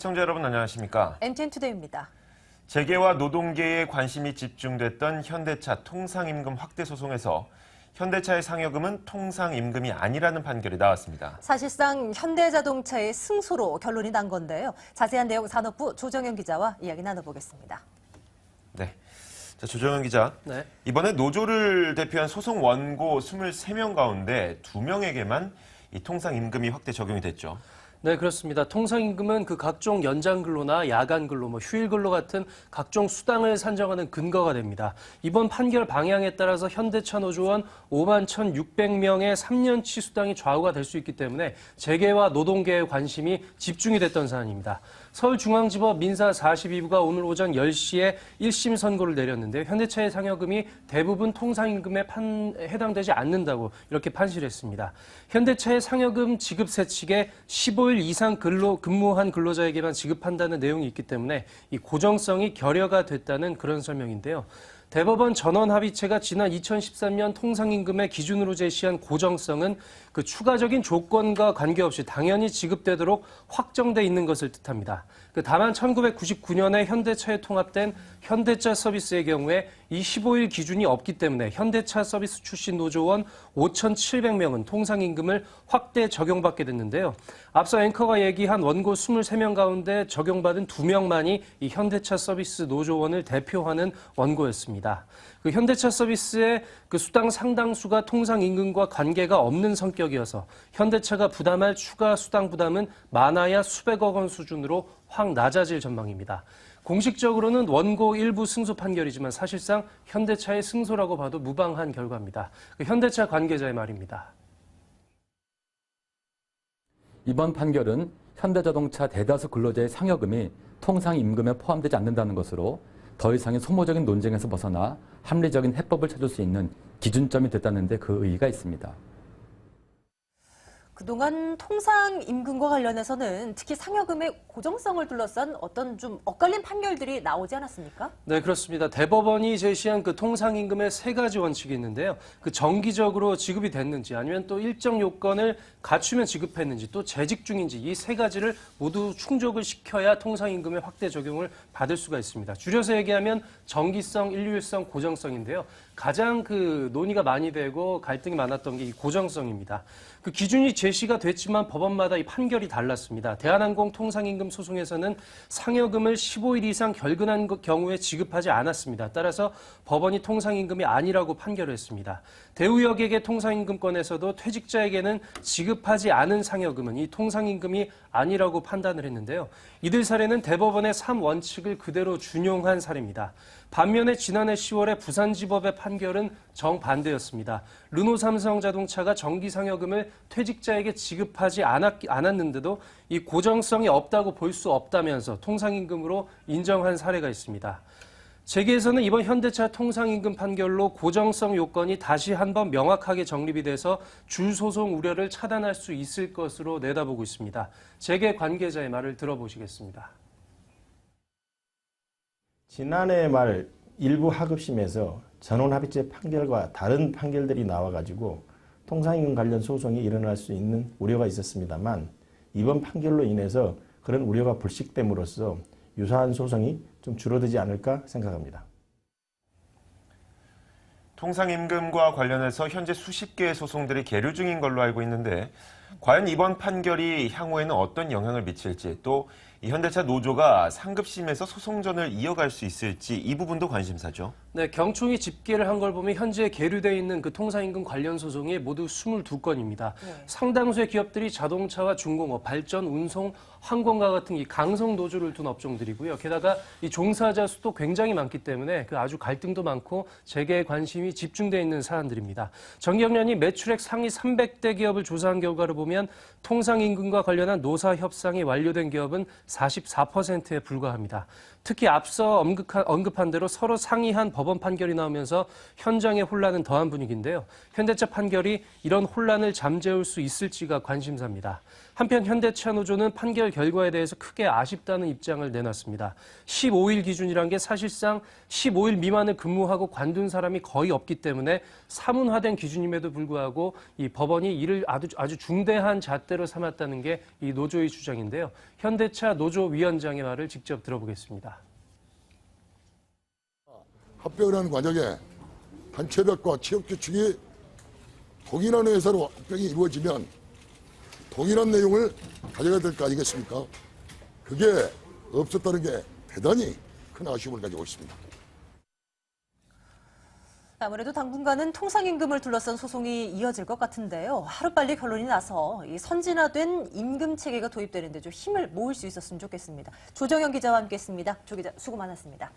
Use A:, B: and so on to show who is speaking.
A: 시청자 여러분 안녕하십니까?
B: NTN-투데이입니다.
A: 재계와 노동계에 관심이 집중됐던 현대차 통상임금 확대 소송에서 현대차의 상여금은 통상임금이 아니라는 판결이 나왔습니다.
B: 사실상 현대자동차의 승소로 결론이 난 건데요. 자세한 내용 산업부 조정현 기자와 이야기 나눠보겠습니다.
A: 네, 자, 조정현 기자.
C: 네.
A: 이번에 노조를 대표한 소송 원고 23명 가운데 2명에게만 이 통상임금이 확대 적용이 됐죠.
C: 네, 그렇습니다. 통상임금은 그 각종 연장 근로나 야간 근로, 휴일 근로 같은 각종 수당을 산정하는 근거가 됩니다. 이번 판결 방향에 따라서 현대차 노조원 51,600명의 3년치 수당이 좌우가 될 수 있기 때문에 재계와 노동계의 관심이 집중이 됐던 사안입니다. 서울중앙지법 민사 42부가 오늘 오전 10시에 1심 선고를 내렸는데 현대차의 상여금이 대부분 통상임금에 해당되지 않는다고 이렇게 판시했습니다. 현대차의 상여금 지급 세칙에 15일 이상 근무한 근로자에게만 지급한다는 내용이 있기 때문에 이 고정성이 결여가 됐다는 그런 설명인데요. 대법원 전원합의체가 지난 2013년 통상임금의 기준으로 제시한 고정성은 그 추가적인 조건과 관계없이 당연히 지급되도록 확정돼 있는 것을 뜻합니다. 다만 1999년에 현대차에 통합된 현대차 서비스의 경우에 이 15일 기준이 없기 때문에 현대차 서비스 출신 노조원 5,700명은 통상임금을 확대 적용받게 됐는데요. 앞서 앵커가 얘기한 원고 23명 가운데 적용받은 2명만이 이 현대차 서비스 노조원을 대표하는 원고였습니다. 그 현대차 서비스의 그 수당 상당수가 통상임금과 관계가 없는 성격이어서 현대차가 부담할 추가 수당 부담은 많아야 수백억 원 수준으로 확 낮아질 전망입니다. 공식적으로는 원고 일부 승소 판결이지만 사실상 현대차의 승소라고 봐도 무방한 결과입니다. 현대차 관계자의 말입니다.
D: 이번 판결은 현대자동차 대다수 근로자의 상여금이 통상임금에 포함되지 않는다는 것으로 더 이상의 소모적인 논쟁에서 벗어나 합리적인 해법을 찾을 수 있는 기준점이 됐다는 데 그 의의가 있습니다.
B: 그동안 통상임금과 관련해서는 특히 상여금의 고정성을 둘러싼 어떤 좀 엇갈린 판결들이 나오지 않았습니까?
C: 네, 그렇습니다. 대법원이 제시한 그 통상임금의 3가지 원칙이 있는데요. 그 정기적으로 지급이 됐는지 아니면 또 일정 요건을 갖추면 지급했는지 또 재직 중인지 이 3가지를 모두 충족을 시켜야 통상임금의 확대 적용을 받을 수가 있습니다. 줄여서 얘기하면 정기성, 일률성, 고정성인데요. 가장 그 논의가 많이 되고 갈등이 많았던 게 이 고정성입니다. 그 기준이 제시가 됐지만 법원마다 이 판결이 달랐습니다. 대한항공 통상임금 소송에서는 상여금을 15일 이상 결근한 경우에 지급하지 않았습니다. 따라서 법원이 통상임금이 아니라고 판결을 했습니다. 대우역에게 통상임금권에서도 퇴직자에게는 지급하지 않은 상여금은 이 통상임금이 아니라고 판단을 했는데요. 이들 사례는 대법원의 3원칙을 그대로 준용한 사례입니다. 반면에 지난해 10월에 부산지법의 판결은 정반대였습니다. 르노삼성자동차가 정기상여금을 퇴직자에게 지급하지 않았는데도 이 고정성이 없다고 볼 수 없다면서 통상임금으로 인정한 사례가 있습니다. 재계에서는 이번 현대차 통상임금 판결로 고정성 요건이 다시 한번 명확하게 정립이 돼서 줄소송 우려를 차단할 수 있을 것으로 내다보고 있습니다. 재계 관계자의 말을 들어보시겠습니다.
E: 지난해 말 일부 하급심에서 전원합의체 판결과 다른 판결들이 나와가지고 통상임금 관련 소송이 일어날 수 있는 우려가 있었습니다만 이번 판결로 인해서 그런 우려가 불식됨으로써 유사한 소송이 좀 줄어들지 않을까 생각합니다.
A: 통상임금과 관련해서 현재 수십 개의 소송들이 계류 중인 걸로 알고 있는데 과연 이번 판결이 향후에는 어떤 영향을 미칠지 또 이 현대차 노조가 상급심에서 소송전을 이어갈 수 있을지 이 부분도 관심사죠.
C: 네, 경총이 집계를 한 걸 보면 현재 계류되어 있는 그 통상임금 관련 소송이 모두 22건입니다.
B: 네.
C: 상당수의 기업들이 자동차와 중공업, 발전, 운송, 항공과 같은 이 강성 노조를 둔 업종들이고요. 게다가 이 종사자 수도 굉장히 많기 때문에 그 아주 갈등도 많고 재계에 관심이 집중되어 있는 사안들입니다. 정경련이 매출액 상위 300대 기업을 조사한 결과를 보면 통상임금과 관련한 노사 협상이 완료된 기업은 44%에 불과합니다. 특히 앞서 언급한 대로 서로 상이한 법 법원 판결이 나오면서 현장의 혼란은 더한 분위기인데요. 현대차 판결이 이런 혼란을 잠재울 수 있을지가 관심사입니다. 한편 현대차 노조는 판결 결과에 대해서 크게 아쉽다는 입장을 내놨습니다. 15일 기준이란 게 사실상 15일 미만을 근무하고 관둔 사람이 거의 없기 때문에 사문화된 기준임에도 불구하고 이 법원이 이를 아주 중대한 잣대로 삼았다는 게 이 노조의 주장인데요. 현대차 노조위원장의 말을 직접 들어보겠습니다.
F: 합병을 하는 과정에 단체벽과 취업규칙이 동일한 회사로 합병이 이루어지면 동일한 내용을 가져가야 될 거 아니겠습니까? 그게 없었다는 게 대단히 큰 아쉬움을 가지고 있습니다.
B: 아무래도 당분간은 통상임금을 둘러싼 소송이 이어질 것 같은데요. 하루빨리 결론이 나서 이 선진화된 임금 체계가 도입되는 데 좀 힘을 모을 수 있었으면 좋겠습니다. 조정현 기자와 함께했습니다. 조 기자 수고 많았습니다.